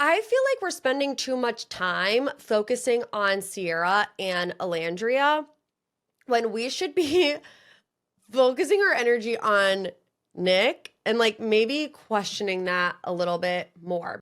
I feel like we're spending too much time focusing on Cierra and Olandria when we should be focusing our energy on Nick and like maybe questioning that a little bit more.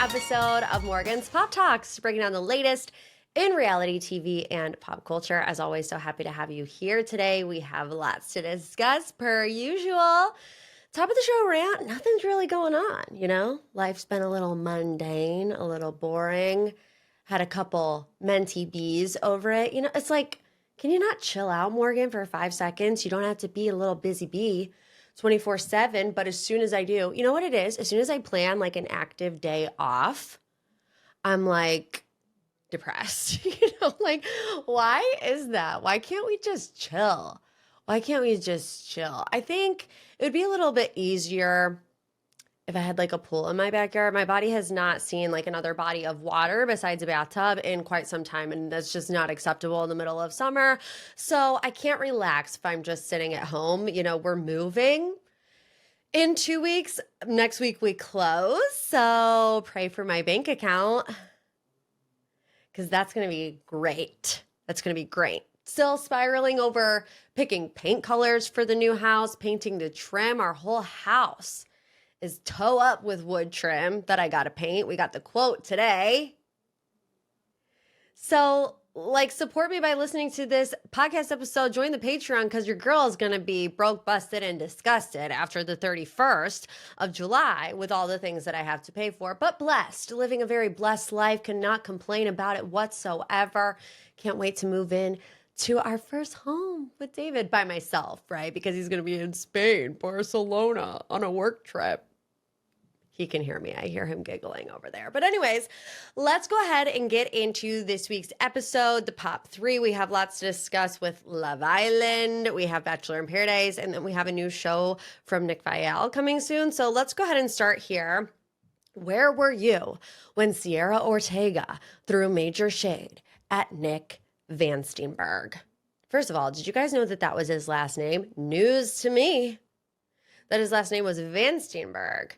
Episode of Morgan's Pop Talks, breaking down the latest in reality TV and pop culture. As always, so happy to have you here today. We have lots to discuss per usual. Top of the show rant, nothing's really going on, you know? Life's been a little mundane, a little boring. Had a couple mentee bees over it. You know, it's like, can you not chill out, Morgan, for 5 seconds? You don't have to be a little busy bee 24/7, but as soon as I do, you know what it is? As soon as I plan like an active day off, I'm like depressed. You know, like, why is that? Why can't we just chill? Why can't we just chill? I think it would be a little bit easier if I had like a pool in my backyard. My body has not seen like another body of water besides a bathtub in quite some time, and that's just not acceptable in the middle of summer. So I can't relax if I'm just sitting at home. You know, we're moving in 2 weeks. Next week we close, so pray for my bank account because that's going to be great. That's going to be great. Still spiraling over picking paint colors for the new house, painting the trim. Our whole house is toe up with wood trim that I got to paint. We got the quote today. So, like, support me by listening to this podcast episode. Join the Patreon because your girl is going to be broke, busted, and disgusted after the 31st of July with all the things that I have to pay for. But blessed, living a very blessed life, cannot complain about it whatsoever. Can't wait to move in to our first home with David by myself, right? Because he's going to be in Spain, Barcelona on a work trip. He can hear me. I hear him giggling over there. But anyways, let's go ahead and get into this week's episode, the Pop 3. We have lots to discuss with Love Island. We have Bachelor in Paradise. And then we have a new show from Nick Viall coming soon. So let's go ahead and start here. Where were you when Cierra Ortega threw major shade at Nick Vansteenberghe? First of all, did you guys know that that was his last name? News to me that his last name was Vansteenberghe.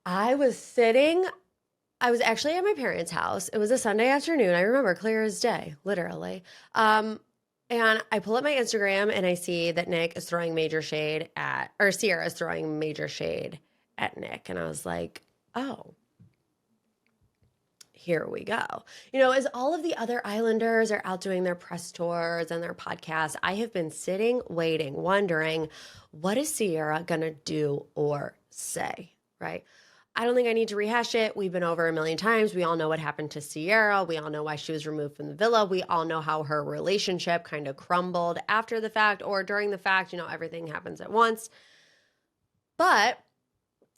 I was actually at my parents' house. It was a Sunday afternoon. I remember clear as day, literally. And I pull up my Instagram and I see that Nick is throwing major shade Cierra is throwing major shade at Nick. And I was like, oh, here we go. You know, as all of the other Islanders are out doing their press tours and their podcasts, I have been sitting, waiting, wondering, what is Cierra going to do or say, right? I don't think I need to rehash it. We've been over a million times. We all know what happened to Cierra. We all know why she was removed from the villa. We all know how her relationship kind of crumbled after the fact or during the fact. You know, everything happens at once. But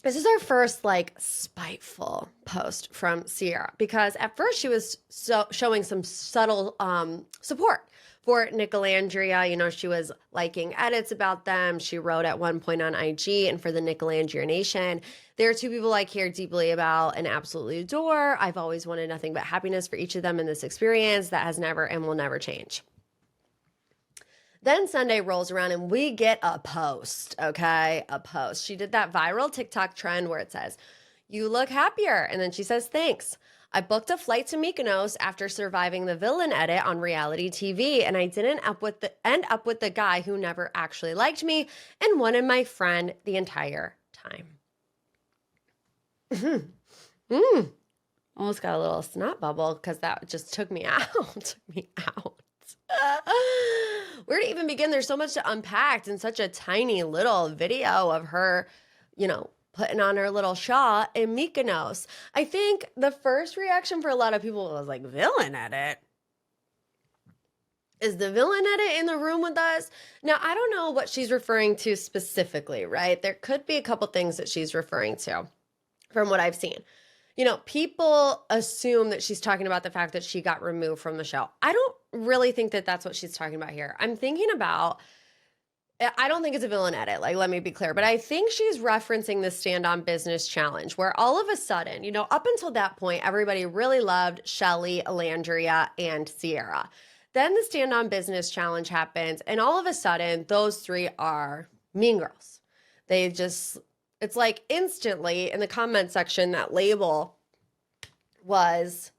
this is our first like spiteful post from Cierra because at first she was showing some subtle support for Nick Olandria. You know, she was liking edits about them. She wrote at one point on IG, and for the Nick Olandria Nation, there are two people I care deeply about and absolutely adore. I've always wanted nothing but happiness for each of them in this experience that has never and will never change. Then Sunday rolls around and we get a post, okay? A post. She did that viral TikTok trend where it says, "You look happier." And then she says, "Thanks. I booked a flight to Mykonos after surviving the villain edit on reality TV, and I didn't end up with the guy who never actually liked me and wanted my friend the entire time." Almost got a little snot bubble because that just took me out. Where to even begin? There's so much to unpack in such a tiny little video of her, you know, putting on her little shawl in Mykonos. I think the first reaction for a lot of people was like, villain edit? Is the villain edit in the room with us? Now, I don't know what she's referring to specifically, right? There could be a couple things that she's referring to from what I've seen. You know, people assume that she's talking about the fact that she got removed from the show. I don't really think that that's what she's talking about here. I'm thinking about, I don't think it's a villain edit, like, let me be clear, but I think she's referencing the Stand on Business challenge where all of a sudden, you know, up until that point, everybody really loved Shelly, Olandria, and Cierra. Then the stand on business challenge happens, and all of a sudden, those three are mean girls. They just, it's like instantly in the comment section, that label was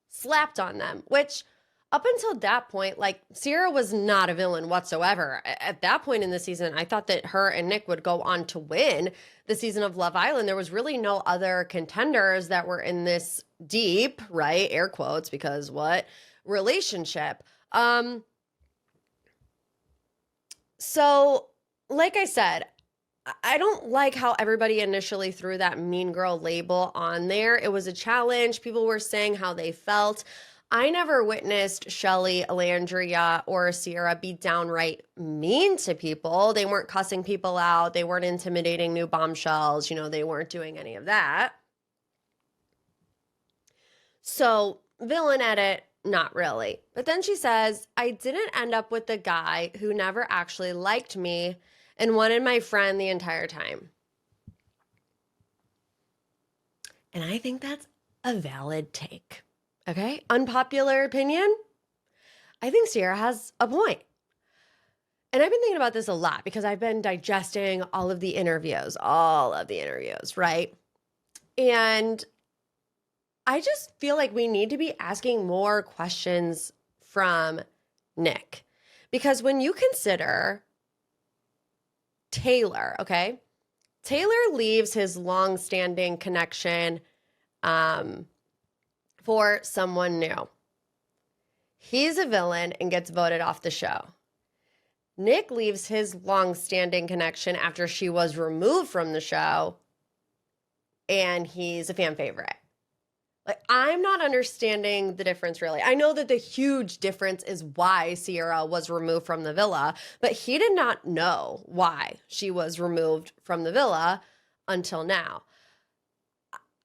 slapped on them, which up until that point, like, Cierra was not a villain whatsoever. At that point in the season, I thought that her and Nick would go on to win the season of Love Island. There was really no other contenders that were in this deep, right, air quotes, because what, relationship. So, like I said, I don't like how everybody initially threw that mean girl label on there. It was a challenge. People were saying how they felt. I never witnessed Shelly, Olandria, or Cierra be downright mean to people. They weren't cussing people out. They weren't intimidating new bombshells. You know, they weren't doing any of that. So, villain edit, not really. But then she says, I didn't end up with the guy who never actually liked me and wanted my friend the entire time. And I think that's a valid take. Okay, unpopular opinion. I think Cierra has a point. And I've been thinking about this a lot because I've been digesting all of the interviews, right? And I just feel like we need to be asking more questions from Nick. Because when you consider Taylor, okay? Taylor leaves his long-standing connection for someone new. He's a villain and gets voted off the show. Nick leaves his long-standing connection after she was removed from the show, and he's a fan favorite. Like, I'm not understanding the difference, really. I know that the huge difference is why Cierra was removed from the villa, but he did not know why she was removed from the villa until now.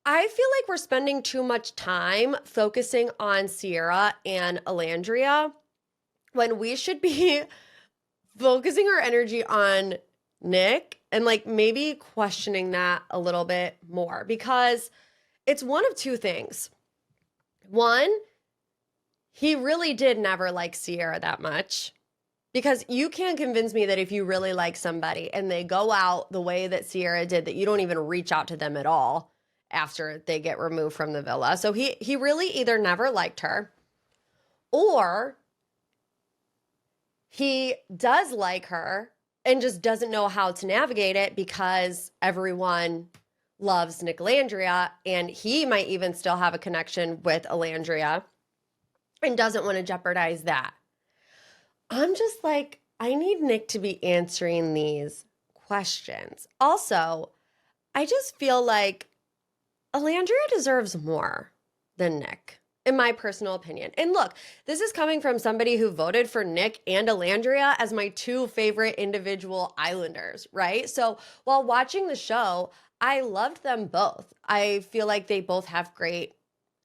I feel like we're spending too much time focusing on Cierra and Olandria when we should be focusing our energy on Nick and like maybe questioning that a little bit more, because it's one of two things. One, he really did never like Cierra that much, because you can't convince me that if you really like somebody and they go out the way that Cierra did, that you don't even reach out to them at all after they get removed from the villa. So he really either never liked her, or he does like her and just doesn't know how to navigate it because everyone loves Nick Olandria, and he might even still have a connection with Olandria and doesn't want to jeopardize that. I'm just like, I need Nick to be answering these questions. Also, I just feel like Olandria deserves more than Nick, in my personal opinion. And look, this is coming from somebody who voted for Nick and Olandria as my two favorite individual islanders, right? So while watching the show, I loved them both. I feel like they both have great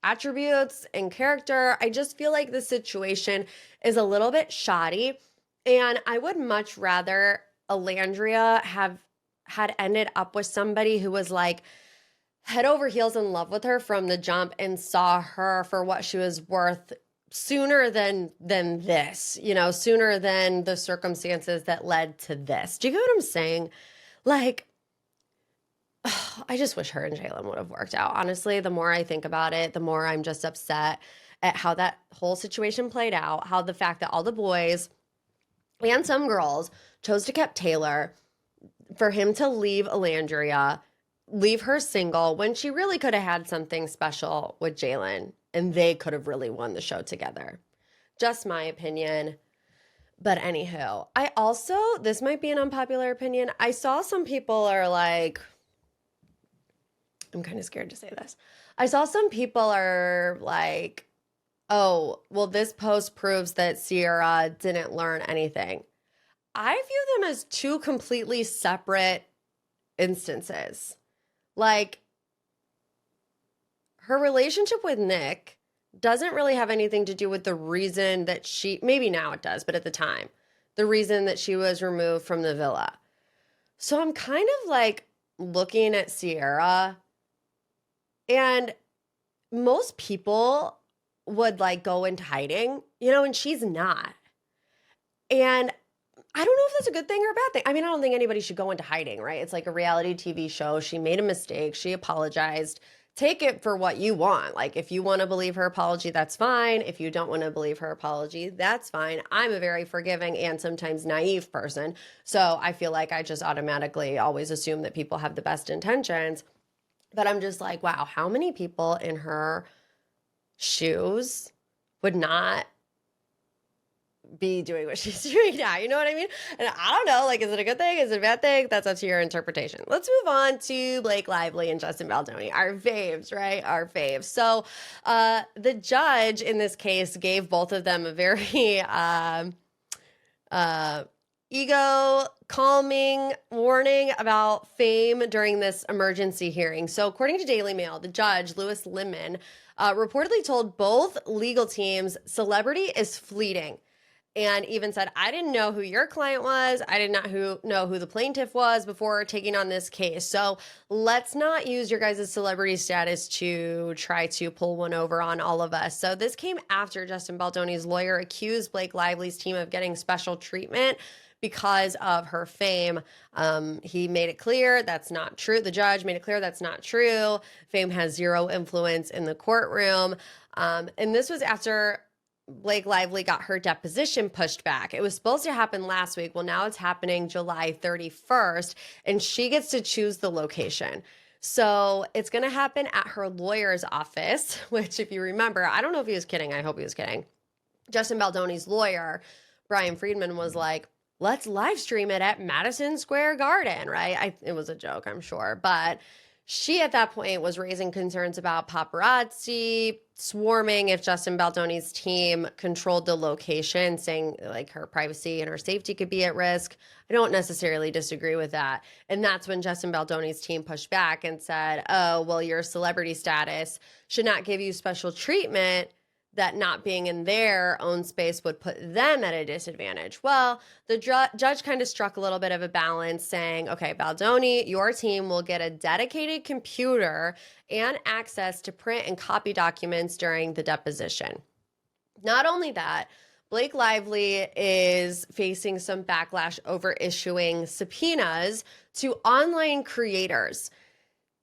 attributes and character. I just feel like the situation is a little bit shoddy, and I would much rather Olandria had ended up with somebody who was like head over heels in love with her from the jump and saw her for what she was worth sooner than this, you know, sooner than the circumstances that led to this. Do you get what I'm saying? Like, I just wish her and Jalen would have worked out. Honestly, the more I think about it, the more I'm just upset at how that whole situation played out, how the fact that all the boys and some girls chose to keep Taylor, for him to leave Olandria, leave her single when she really could have had something special with Jalen and they could have really won the show together. Just my opinion. But anywho, I also, this might be an unpopular opinion, I saw some people are like, I'm kind of scared to say this. I saw some people are like, oh, well, this post proves that Cierra didn't learn anything. I view them as two completely separate instances. Like, her relationship with Nick doesn't really have anything to do with the reason that she, maybe now it does, but at the time, the reason that she was removed from the villa. So I'm kind of like looking at Cierra, and most people would like go into hiding and she's not. And I don't know if that's a good thing or a bad thing. I mean, I don't think anybody should go into hiding, right? It's like a reality TV show. She made a mistake. She apologized. Take it for what you want. Like, if you want to believe her apology, that's fine. If you don't want to believe her apology, that's fine. I'm a very forgiving and sometimes naive person. So I feel like I just automatically always assume that people have the best intentions. But I'm just like, wow, how many people in her shoes would not be doing what she's doing now? You know what I mean? And I don't know, like, is it a good thing? Is it a bad thing? That's up to your interpretation. Let's move on to Blake Lively and Justin Baldoni, our faves, right? Our faves. So the judge in this case gave both of them a very ego calming warning about fame during this emergency hearing. So according to Daily Mail, the judge, Louis Lemon, reportedly told both legal teams celebrity is fleeting, and even said, I didn't know who your client was. I did not know who the plaintiff was before taking on this case. So let's not use your guys' celebrity status to try to pull one over on all of us. So this came after Justin Baldoni's lawyer accused Blake Lively's team of getting special treatment because of her fame. He made it clear that's not true. The judge made it clear that's not true. Fame has zero influence in the courtroom. And this was after Blake Lively got her deposition pushed back. It was supposed to happen last week. Well, now it's happening July 31st, and she gets to choose the location. So it's going to happen at her lawyer's office, which, if you remember, I don't know if he was kidding. I hope he was kidding. Justin Baldoni's lawyer, Brian Friedman, was like, let's live stream it at Madison Square Garden, right? It was a joke, I'm sure. But she, at that point, was raising concerns about paparazzi swarming if Justin Baldoni's team controlled the location, saying like her privacy and her safety could be at risk. I don't necessarily disagree with that. And that's when Justin Baldoni's team pushed back and said, oh, well, your celebrity status should not give you special treatment, that not being in their own space would put them at a disadvantage. Well, the judge kind of struck a little bit of a balance, saying, okay, Baldoni, your team will get a dedicated computer and access to print and copy documents during the deposition. Not only that, Blake Lively is facing some backlash over issuing subpoenas to online creators,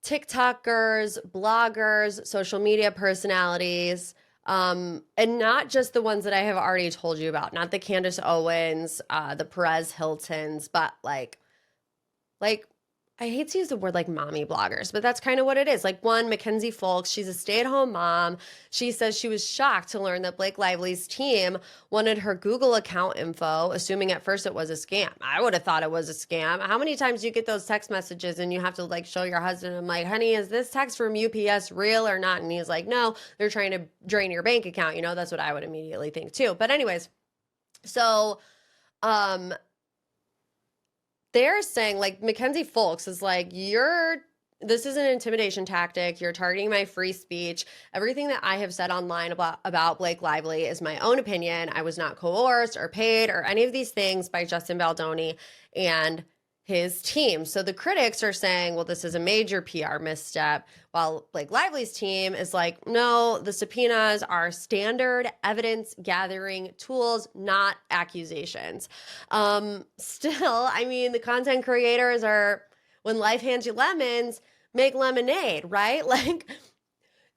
TikTokers, bloggers, social media personalities, and not just the ones that I have already told you about, not the Candace Owens, the Perez Hiltons, but like I hate to use the word like mommy bloggers, but that's kind of what it is. Like one, Mackenzie Folks, she's a stay-at-home mom. She says she was shocked to learn that Blake Lively's team wanted her Google account info, assuming at first it was a scam. I would have thought it was a scam. How many times do you get those text messages and you have to like show your husband, I'm like, honey, is this text from UPS real or not? And he's like, no, they're trying to drain your bank account. You know, that's what I would immediately think too. But anyways, so, they're saying, like, Mackenzie Folks is like, this is an intimidation tactic. You're targeting my free speech. Everything that I have said online about Blake Lively is my own opinion. I was not coerced or paid or any of these things by Justin Baldoni and his team. So the critics are saying, well, this is a major PR misstep, while Blake Lively's team is like, no, the subpoenas are standard evidence gathering tools, not accusations. Still, I mean, the content creators are, when life hands you lemons, make lemonade, right? Like,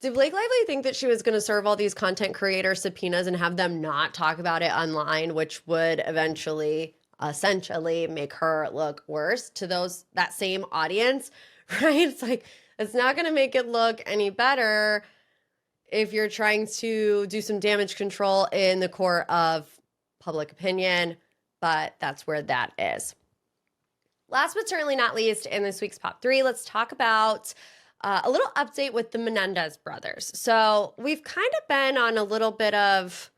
did Blake Lively think that she was going to serve all these content creator subpoenas and have them not talk about it online, which would essentially make her look worse to that same audience, right? It's like, it's not going to make it look any better if you're trying to do some damage control in the court of public opinion, but that's where that is. Last but certainly not least, in this week's Pop 3, let's talk about a little update with the Menendez brothers. So we've kind of been on a little bit of,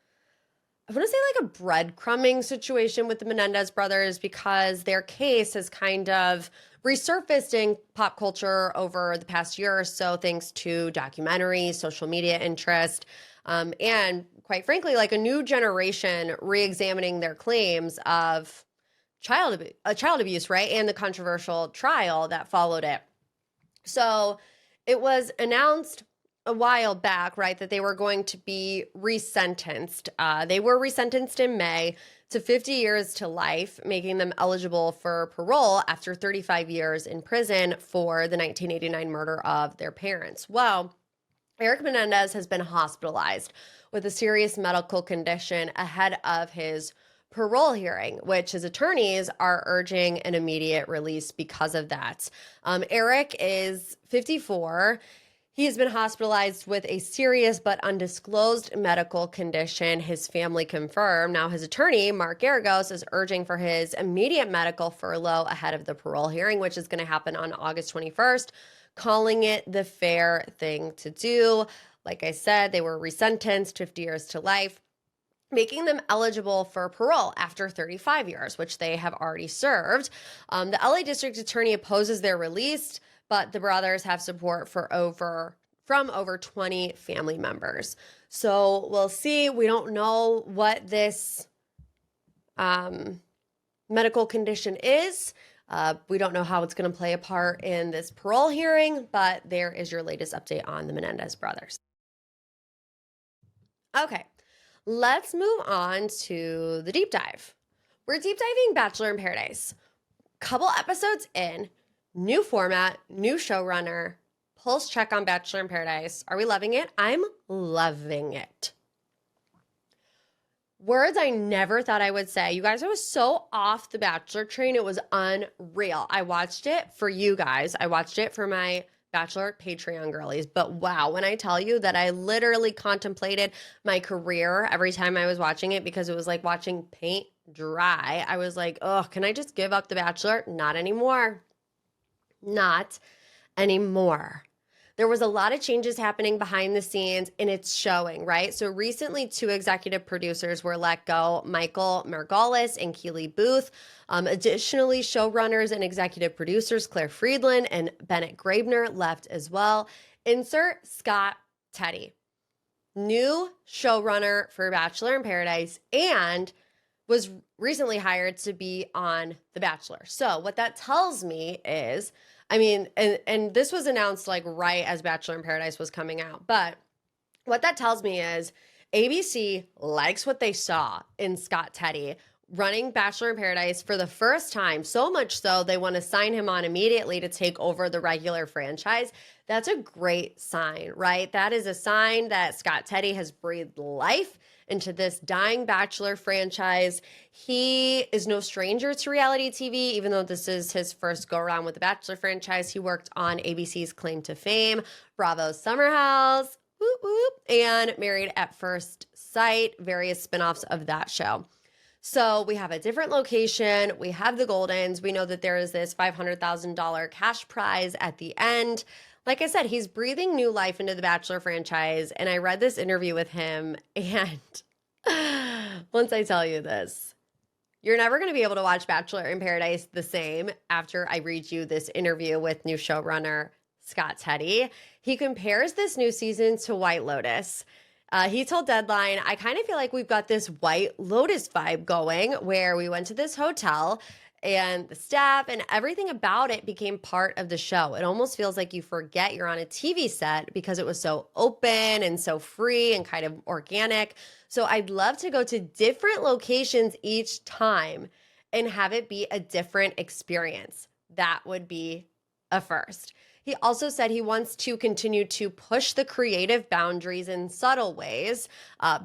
I want to say like a breadcrumbing situation with the Menendez brothers, because their case has kind of resurfaced in pop culture over the past year or so, thanks to documentaries, social media interest, and quite frankly, like a new generation re-examining their claims of child abuse, right? And the controversial trial that followed it. So it was announced a while back, right, that they were going to be resentenced. They were resentenced in May to 50 years to life, making them eligible for parole after 35 years in prison for the 1989 murder of their parents. Well, Eric Menendez has been hospitalized with a serious medical condition ahead of his parole hearing, which his attorneys are urging an immediate release because of that. Eric is 54. He has been hospitalized with a serious but undisclosed medical condition, his family confirmed. Now, his attorney, Mark Garagos, is urging for his immediate medical furlough ahead of the parole hearing, which is going to happen on August 21st, calling it the fair thing to do. Like I said, they were resentenced 50 years to life, making them eligible for parole after 35 years, which they have already served. The LA District Attorney opposes their release, but the brothers have support from over 20 family members. So we'll see. We don't know what this medical condition is. We don't know how it's going to play a part in this parole hearing, but there is your latest update on the Menendez brothers. Okay, let's move on to the deep dive. We're deep diving Bachelor in Paradise. Couple episodes in, new format, new showrunner, pulse check on Bachelor in Paradise. Are we loving it? I'm loving it. Words I never thought I would say. You guys, I was so off the Bachelor train. It was unreal. I watched it for you guys. I watched it for my Bachelor Patreon girlies. But wow, when I tell you that I literally contemplated my career every time I was watching it because it was like watching paint dry. I was like, oh, can I just give up the Bachelor? Not anymore. Not anymore. There was a lot of changes happening behind the scenes and it's showing, right? So recently, 2 executive producers were let go, Michael Margolis and Keely Booth. Additionally, showrunners and executive producers Claire Friedland and Bennett Grabner left as well. Insert Scott Teti, new showrunner for Bachelor in Paradise, and was recently hired to be on The Bachelor. So what that tells me is, I mean, and this was announced like right as Bachelor in Paradise was coming out, but what that tells me is ABC likes what they saw in Scott Teti running Bachelor in Paradise for the first time, so much so they want to sign him on immediately to take over the regular franchise. That's a great sign, right? That is a sign that Scott Teti has breathed life into this dying Bachelor franchise. He is no stranger to reality TV, even though this is his first go-around with the Bachelor franchise. He worked on ABC's Claim to Fame, Bravo's Summer House, whoop, whoop, and Married at First Sight, various spinoffs of that show. So we have a different location. We have the Goldens. We know that there is this $500,000 cash prize at the end. Like I said, he's breathing new life into the Bachelor franchise. And I read this interview with him. And once I tell you this, you're never going to be able to watch Bachelor in Paradise the same after I read you this interview with new showrunner Scott Teti. He compares this new season to White Lotus. He told Deadline, I kind of feel like we've got this White Lotus vibe going where we went to this hotel and the staff and everything about it became part of the show. It almost feels like you forget you're on a TV set because it was so open and so free and kind of organic. So I'd love to go to different locations each time and have it be a different experience. That would be a first. He also said he wants to continue to push the creative boundaries in subtle ways,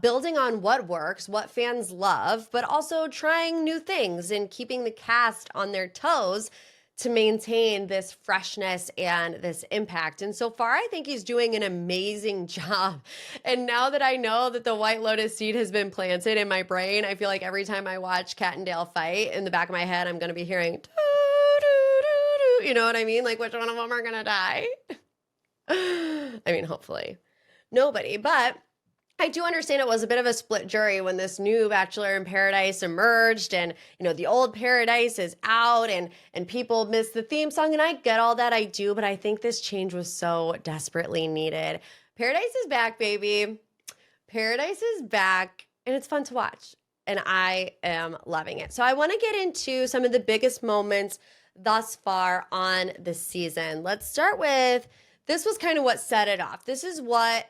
building on what works, what fans love, but also trying new things and keeping the cast on their toes to maintain this freshness and this impact. And so far, I think he's doing an amazing job. And now that I know that the White Lotus seed has been planted in my brain, I feel like every time I watch Kat and Dale fight, in the back of my head, I'm going to be hearing, you know what I mean? Like, which one of them are going to die? I mean, hopefully nobody. But I do understand it was a bit of a split jury when this new Bachelor in Paradise emerged and, you know, the old Paradise is out and people miss the theme song. And I get all that, I do. But I think this change was so desperately needed. Paradise is back, baby. Paradise is back. And it's fun to watch. And I am loving it. So I want to get into some of the biggest moments thus far on the season. Let's start with this was kind of what set it off. This is what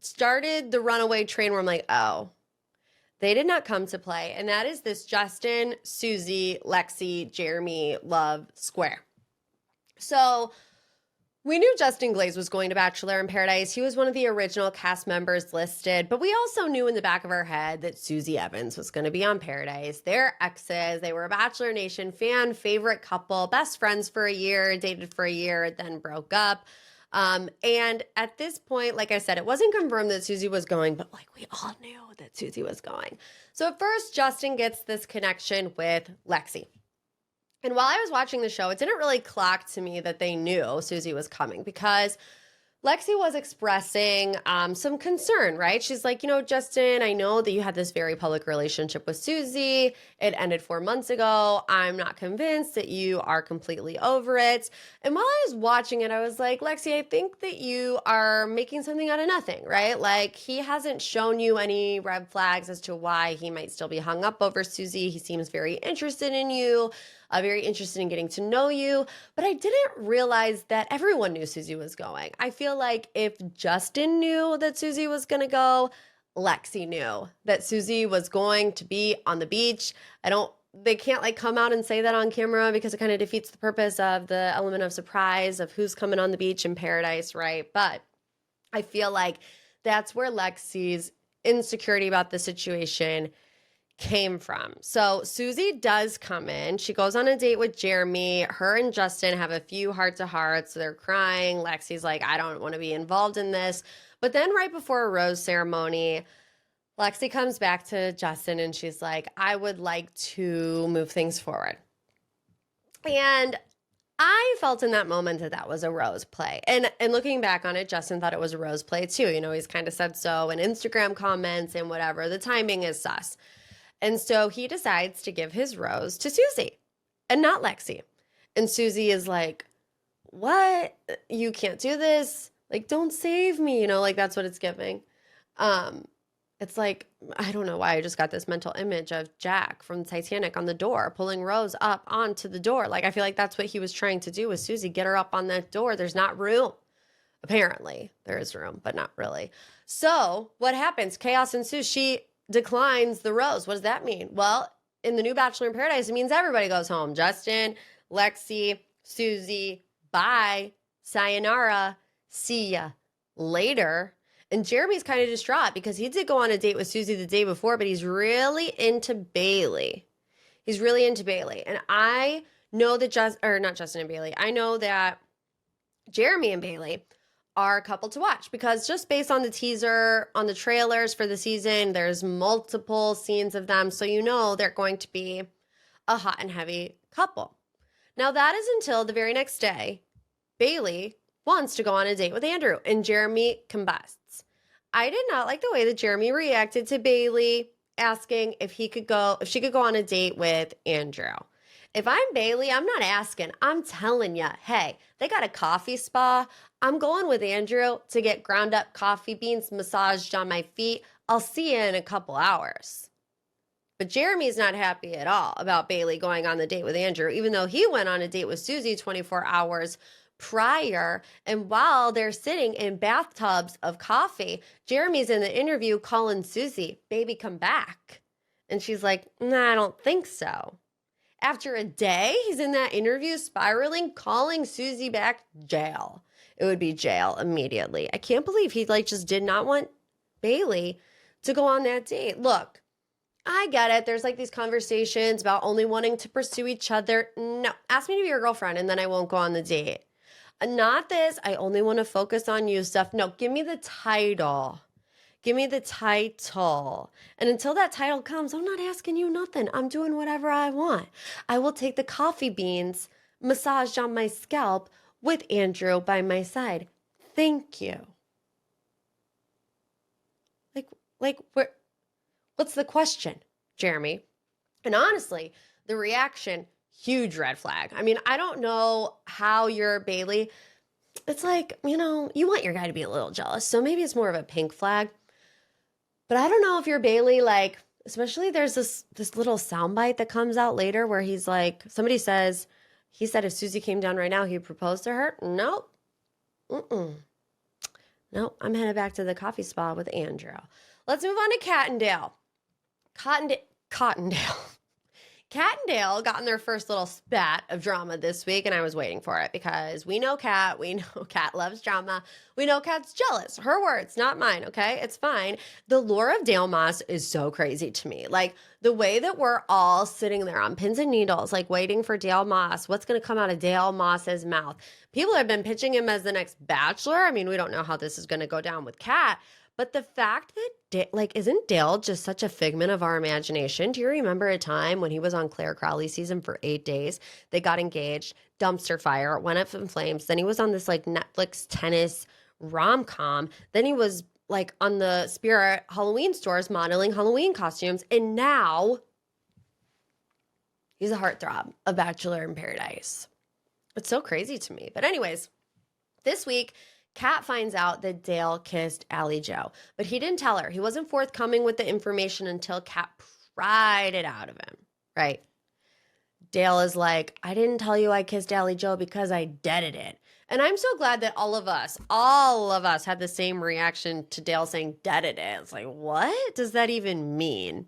started the runaway train where I'm like, oh, they did not come to play. And that is this Justin, Susie, Lexi, Jeremy love square. So we knew Justin Glaze was going to Bachelor in Paradise. He was one of the original cast members listed, but we also knew in the back of our head that Susie Evans was going to be on Paradise. They're exes. They were a Bachelor Nation fan favorite couple, best friends for a year, dated for a year, then broke up. And at this point, like I said, it wasn't confirmed that Susie was going, but like we all knew that Susie was going. So at first, Justin gets this connection with Lexi. And while I was watching the show, it didn't really clock to me that they knew Susie was coming because Lexi was expressing some concern, right? She's like, Justin, I know that you had this very public relationship with Susie. It ended 4 months ago. I'm not convinced that you are completely over it. And while I was watching it, I was like, Lexi, I think that you are making something out of nothing, right? Like, he hasn't shown you any red flags as to why he might still be hung up over Susie. He seems very interested in you. Very interested in getting to know you. But I didn't realize that everyone knew Susie was going. I feel like if Justin knew that Susie was going to go, Lexi knew that Susie was going to be on the beach. They can't like come out and say that on camera because it kind of defeats the purpose of the element of surprise of who's coming on the beach in Paradise, right? But I feel like that's where Lexi's insecurity about the situation came from. So Susie does come in. She goes on a date with Jeremy. Her and Justin have a few heart-to-hearts. They're crying. Lexi's like, I don't want to be involved in this. But then right before a rose ceremony, Lexi comes back to Justin and she's like, I would like to move things forward. And I felt in that moment that was a rose play. And looking back on it, Justin thought it was a rose play too. He's kind of said so in Instagram comments and whatever. The timing is sus. And so he decides to give his rose to Susie and not Lexi. And Susie is like, what? You can't do this. Like, don't save me. Like that's what it's giving. It's like, I don't know why I just got this mental image of Jack from Titanic on the door, pulling Rose up onto the door. Like, I feel like that's what he was trying to do with Susie. Get her up on that door. There's not room. Apparently there is room, but not really. So what happens? Chaos ensues. She declines the rose. What does that mean? Well, in the new Bachelor in Paradise, it means everybody goes home. Justin, Lexi, Susie, bye, sayonara, see ya later. And Jeremy's kind of distraught because he did go on a date with Susie the day before, but he's really into Bailey. He's really into Bailey. And I know that not Justin and Bailey. I know that Jeremy and Bailey are a couple to watch because just based on the teaser, on the trailers for the season, there's multiple scenes of them. So they're going to be a hot and heavy couple. Now that is until the very next day, Bailey wants to go on a date with Andrew and Jeremy combusts. I did not like the way that Jeremy reacted to Bailey asking if she could go on a date with Andrew. If I'm Bailey, I'm not asking. I'm telling you, hey, they got a coffee spa. I'm going with Andrew to get ground up coffee beans massaged on my feet. I'll see you in a couple hours. But Jeremy's not happy at all about Bailey going on the date with Andrew, even though he went on a date with Susie 24 hours prior. And while they're sitting in bathtubs of coffee, Jeremy's in the interview calling Susie, baby, come back. And she's like, nah, I don't think so. After a day, he's in that interview spiraling, calling Susie back. Jail. It would be jail immediately. I can't believe he just did not want Bailey to go on that date. Look, I get it. There's these conversations about only wanting to pursue each other. No, ask me to be your girlfriend and then I won't go on the date. Not this, I only want to focus on you stuff. No, give me the title. Give me the title. And until that title comes, I'm not asking you nothing. I'm doing whatever I want. I will take the coffee beans massaged on my scalp with Andrew by my side. Thank you. What's the question, Jeremy? And honestly, the reaction, huge red flag. I mean, I don't know how you're Bailey. It's you want your guy to be a little jealous. So maybe it's more of a pink flag. But I don't know if you're Bailey, especially there's this little soundbite that comes out later where he's like, somebody says, he said if Susie came down right now, he'd propose to her. Nope. Mm-mm. No, I'm headed back to the coffee spot with Andrew. Let's move on to Kat and Dale. Cottondale. Kat and Dale got in their first little spat of drama this week, and I was waiting for it because we know Kat. We know Kat loves drama. We know Kat's jealous. Her words, not mine, okay? It's fine. The lore of Dale Moss is so crazy to me. Like, the way that we're all sitting there on pins and needles, like waiting for Dale Moss. What's going to come out of Dale Moss's mouth? People have been pitching him as the next Bachelor. I mean, we don't know how this is going to go down with Kat. But the fact that, isn't Dale just such a figment of our imagination? Do you remember a time when he was on Claire Crowley's season for 8 days? They got engaged, dumpster fire, went up in flames. Then he was on this like Netflix tennis rom-com. Then he was like on the Spirit Halloween stores modeling Halloween costumes. And now he's a heartthrob, a Bachelor in Paradise. It's so crazy to me. But anyways, this week, Kat finds out that Dale kissed Allie Joe, but he didn't tell her. He wasn't forthcoming with the information until Kat pried it out of him, right? Dale is like, I didn't tell you I kissed Allie Joe because I deaded it. And I'm so glad that all of us had the same reaction to Dale saying deaded it. It's like, what does that even mean?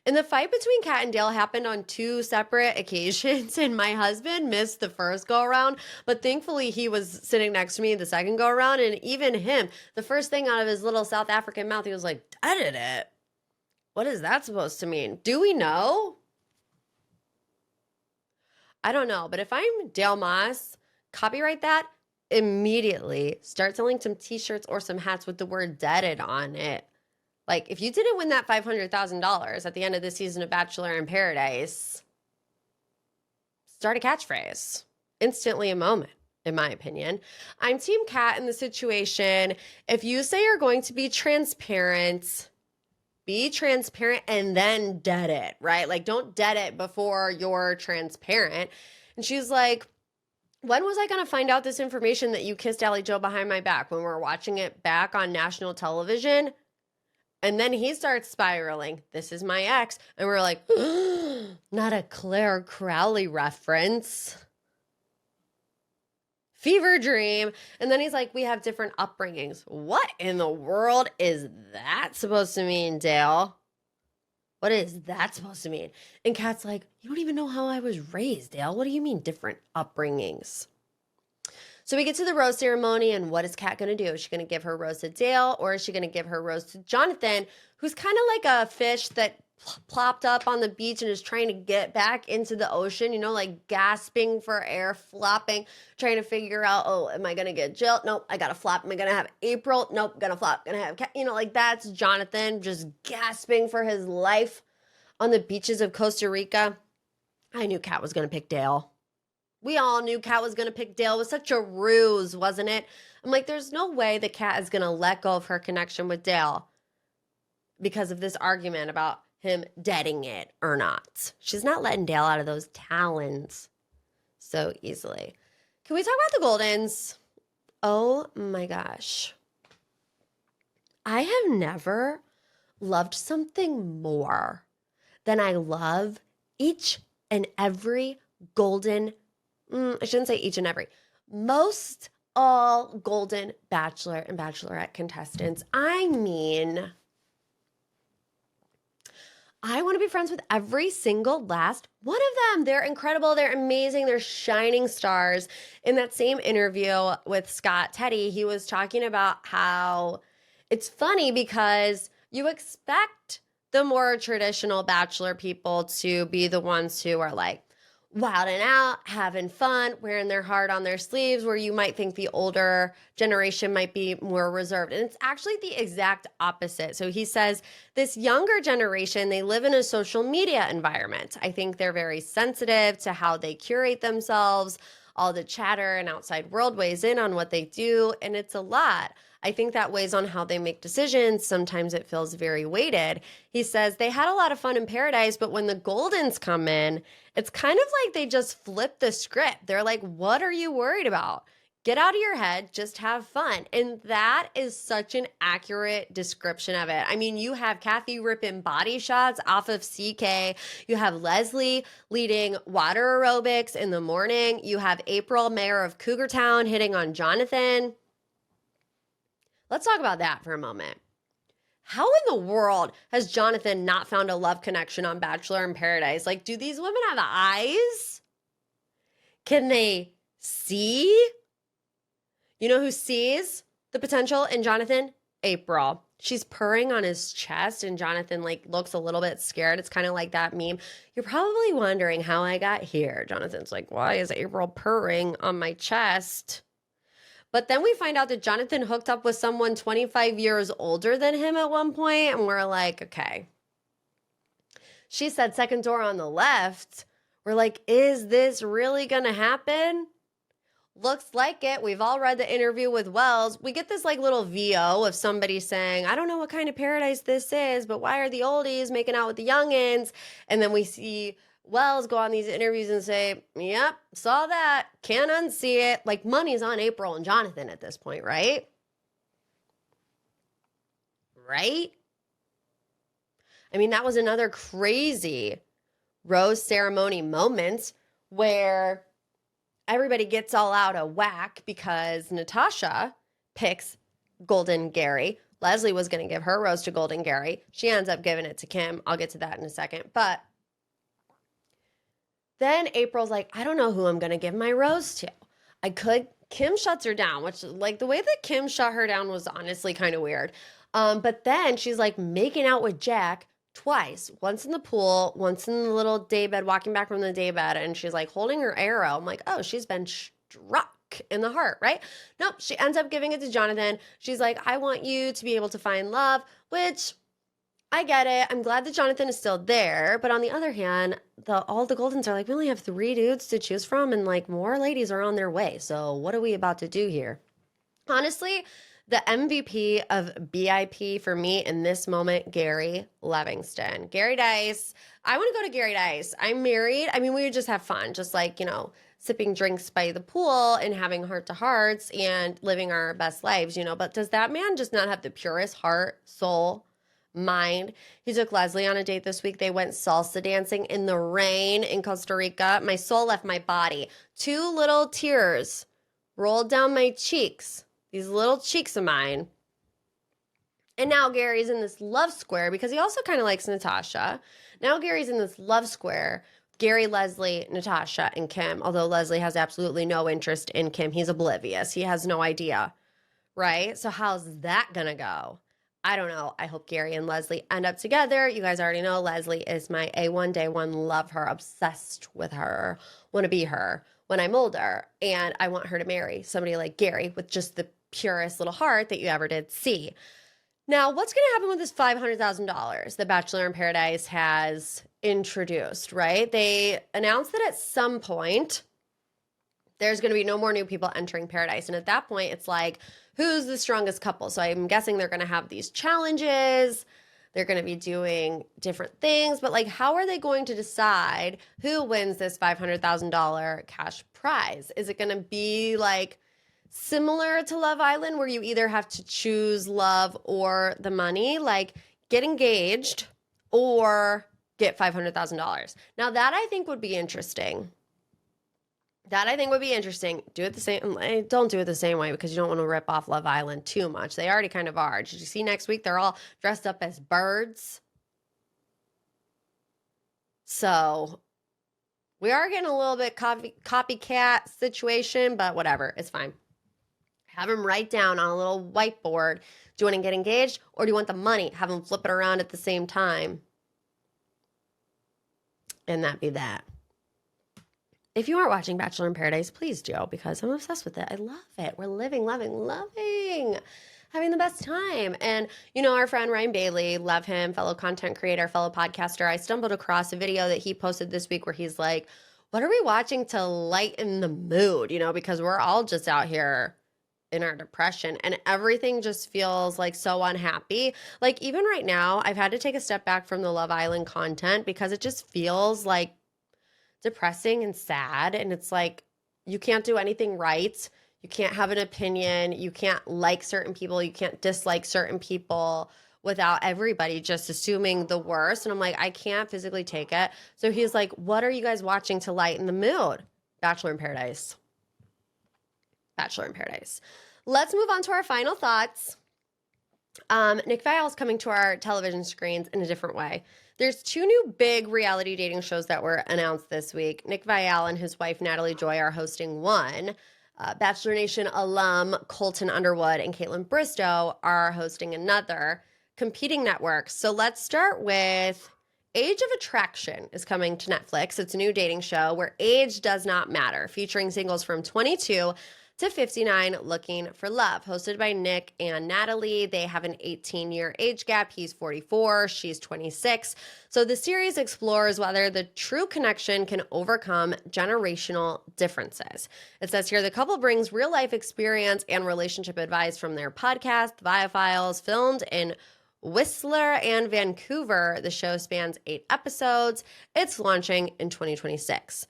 And the fight between Kat and Dale happened on 2 separate occasions, and my husband missed the first go-around, but thankfully he was sitting next to me the second go-around, and even him, the first thing out of his little South African mouth, he was like, deaded it? What is that supposed to mean? Do we know? I don't know, but if I'm Dale Moss, copyright that immediately. Start selling some t-shirts or some hats with the word deaded on it. Like, if you didn't win that $500,000 at the end of the season of Bachelor in Paradise, start a catchphrase. Instantly a moment, in my opinion. I'm Team Kat in the situation. If you say you're going to be transparent and then dead it, right? Like, don't dead it before you're transparent. And she's like, when was I going to find out this information that you kissed Allie Joe behind my back? When we were watching it back on national television? And then he starts spiraling. This is my ex. And we're like, not a Claire Crowley reference. Fever dream. And then he's like, we have different upbringings. What in the world is that supposed to mean, Dale? What is that supposed to mean? And Kat's like, you don't even know how I was raised, Dale. What do you mean different upbringings? So we get to the rose ceremony, and what is Kat going to do? Is she going to give her rose to Dale, or is she going to give her rose to Jonathan, who's kind of like a fish that plopped up on the beach and is trying to get back into the ocean, you know, like gasping for air, flopping, trying to figure out, oh, am I going to get Jill? Nope, I got to flop. Am I going to have April? Nope, going to flop. Going to have Kat. You know, like that's Jonathan just gasping for his life on the beaches of Costa Rica. I knew Kat was going to pick Dale. We all knew Kat was going to pick Dale. It was such a ruse, wasn't it? I'm like, there's no way that Kat is going to let go of her connection with Dale because of this argument about him deading it or not. She's not letting Dale out of those talons so easily. Can we talk about the Goldens? Oh my gosh. I have never loved something more than I love each and every Golden I shouldn't say each and every. Most all Golden Bachelor and Bachelorette contestants. I mean, I want to be friends with every single last one of them. They're incredible. They're amazing. They're shining stars. In that same interview with Scott Teti, he was talking about how it's funny because you expect the more traditional Bachelor people to be the ones who are like, wilding out, having fun, wearing their heart on their sleeves, where you might think the older generation might be more reserved. And it's actually the exact opposite. So he says this younger generation, they live in a social media environment. I think they're very sensitive to how they curate themselves. All the chatter and outside world weighs in on what they do, and it's a lot. I think that weighs on how they make decisions. Sometimes it feels very weighted. He says they had a lot of fun in Paradise, but when the Goldens come in, it's kind of like they just flip the script. They're like, what are you worried about? Get out of your head, just have fun. And that is such an accurate description of it. I mean, you have Kathy ripping body shots off of CK. You have Leslie leading water aerobics in the morning. You have April, mayor of Cougar Town, hitting on Jonathan. Let's talk about that for a moment. How in the world has Jonathan not found a love connection on Bachelor in Paradise? Like, do these women have eyes? Can they see? You know who sees the potential in Jonathan? April. She's purring on his chest and Jonathan like looks a little bit scared. It's kind of like that meme. You're probably wondering how I got here. Jonathan's like, why is April purring on my chest? But then we find out that Jonathan hooked up with someone 25 years older than him at one point, and we're like, okay. She said second door on the left. We're like, is this really gonna happen? Looks like it. We've all read the interview with Wells. We get this like little VO of somebody saying, I don't know what kind of paradise this is, but why are the oldies making out with the youngins? And then we see Wells go on these interviews and say, yep, saw that. Can't unsee it. Like money's on April and Jonathan at this point, right? Right? I mean, that was another crazy rose ceremony moment where everybody gets all out of whack because Natasha picks Golden Gary. Leslie was going to give her rose to Golden Gary. She ends up giving it to Kim. I'll get to that in a second. But then April's like, I don't know who I'm going to give my rose to. Kim shuts her down, which like the way that Kim shut her down was honestly kind of weird. But then she's like making out with Jack twice, once in the pool, once in the little daybed, walking back from the daybed, and she's like holding her arrow. I'm like, oh, she's been struck in the heart, right? Nope, she ends up giving it to Jonathan. She's like, I want you to be able to find love, which I get it. I'm glad that Jonathan is still there. But on the other hand, all the Goldens are like, we only have 3 dudes to choose from, and like more ladies are on their way. So what are we about to do here? Honestly, the MVP of BIP for me in this moment, Gary Livingston. Gary Dice. I want to go to Gary Dice. I'm married. I mean, we would just have fun, just like, sipping drinks by the pool and having heart-to-hearts and living our best lives, But does that man just not have the purest heart, soul, mind? He took Leslie on a date this week. They went salsa dancing in the rain in Costa Rica. My soul left my body. 2 little tears rolled down my cheeks. These little cheeks of mine. And now Gary's in this love square because he also kind of likes Natasha. Now Gary's in this love square. Gary, Leslie, Natasha, and Kim. Although Leslie has absolutely no interest in Kim. He's oblivious. He has no idea. Right? So how's that going to go? I don't know. I hope Gary and Leslie end up together. You guys already know Leslie is my A1 day one. Love her. Obsessed with her. Want to be her when I'm older. And I want her to marry somebody like Gary with just the purest little heart that you ever did see. Now, what's going to happen with this $500,000 that Bachelor in Paradise has introduced, right? They announced that at some point there's going to be no more new people entering Paradise. And at that point, it's like, who's the strongest couple? So I'm guessing they're going to have these challenges. They're going to be doing different things. But like, how are they going to decide who wins this $500,000 cash prize? Is it going to be like similar to Love Island where you either have to choose love or the money, like get engaged or get $500,000? Now that I think would be interesting. Do it the same. Don't do it the same way because you don't want to rip off Love Island too much. They already kind of are. Did you see next week? They're all dressed up as birds. So we are getting a little bit copycat situation, but whatever. It's fine. Have them write down on a little whiteboard. Do you want to get engaged or do you want the money? Have them flip it around at the same time. And that be that. If you aren't watching Bachelor in Paradise, please do because I'm obsessed with it. I love it. We're living, loving, having the best time. And, our friend Ryan Bailey, love him, fellow content creator, fellow podcaster. I stumbled across a video that he posted this week where he's like, what are we watching to lighten the mood? Because we're all just out here in our depression and everything just feels like so unhappy. Like even right now, I've had to take a step back from the Love Island content because it just feels like depressing and sad. And it's like, you can't do anything right. You can't have an opinion. You can't like certain people. You can't dislike certain people without everybody just assuming the worst. And I'm like, I can't physically take it. So he's like, what are you guys watching to lighten the mood? Bachelor in Paradise. Bachelor in Paradise. Let's move on to our final thoughts. Nick Viall is coming to our television screens in a different way. There's 2 new big reality dating shows that were announced this week. Nick Viall and his wife Natalie Joy are hosting one. Bachelor Nation alum Colton Underwood and Caitlin Bristow are hosting another. Competing networks. So let's start with Age of Attraction is coming to Netflix. It's a new dating show where age does not matter, featuring singles from 22 to 59 looking for love. Hosted by Nick and Natalie. They have an 18-year age gap. He's 44, she's 26. So the series explores whether the true connection can overcome generational differences. It says here the couple brings real-life experience and relationship advice from their podcast, Backfires, filmed in Whistler and Vancouver. The show spans 8 episodes. It's launching in 2026.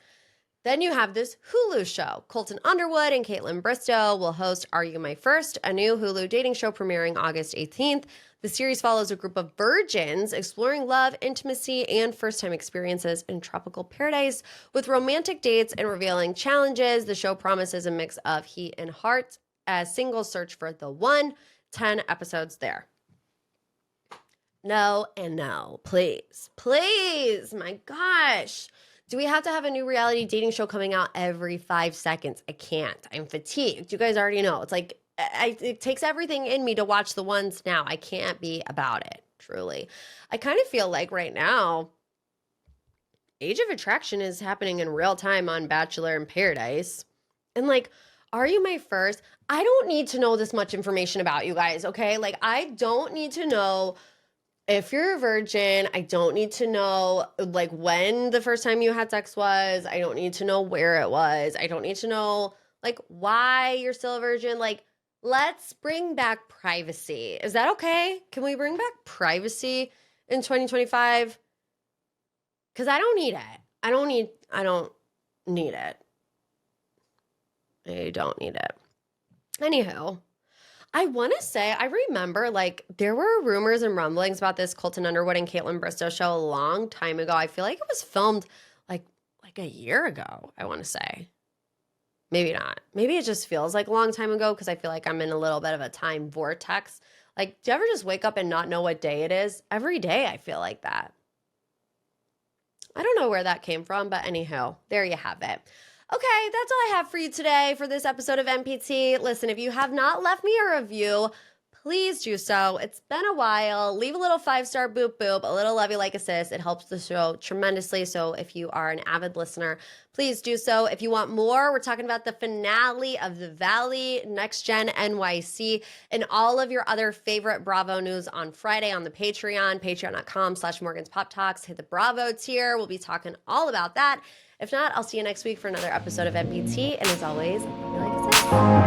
Then you have this Hulu show. Colton Underwood and Caitlin Bristow will host Are You My First, a new Hulu dating show premiering August 18th. The series follows a group of virgins exploring love, intimacy, and first-time experiences in tropical paradise with romantic dates and revealing challenges. The show promises a mix of heat and heart as singles search for the one. 10 episodes there. No and no, please. Please, my gosh. Do we have to have a new reality dating show coming out every 5 seconds? I can't. I'm fatigued. You guys already know. It's like, it takes everything in me to watch the ones now. I can't be about it, truly. I kind of feel like right now, Age of Attraction is happening in real time on Bachelor in Paradise. And like, Are You My First? I don't need to know this much information about you guys, okay? Like, I don't need to know if you're a virgin. I don't need to know like when the first time you had sex was. I don't need to know where it was. I don't need to know like why you're still a virgin. Like, let's bring back privacy. Is that okay? Can we bring back privacy in 2025? Because I don't need it. I don't need it. I don't need it. Anywho, I want to say, I remember, like, there were rumors and rumblings about this Colton Underwood and Caitlin Bristow show a long time ago. I feel like it was filmed, like a year ago, I want to say. Maybe not. Maybe it just feels like a long time ago because I feel like I'm in a little bit of a time vortex. Like, do you ever just wake up and not know what day it is? Every day I feel like that. I don't know where that came from, but anyhow, there you have it. Okay, that's all I have for you today for this episode of MPT. Listen, if you have not left me a review, please do so. It's been a while. Leave a little 5-star boop boop, a little love you like assist. It helps the show tremendously. So if you are an avid listener, please do so. If you want more, we're talking about the finale of The Valley, Next Gen NYC, and all of your other favorite Bravo news on Friday on the Patreon, patreon.com/Morgan's Pop Talks. Hit the Bravo tier. We'll be talking all about that. If not, I'll see you next week for another episode of MPT. And as always, love you like assist.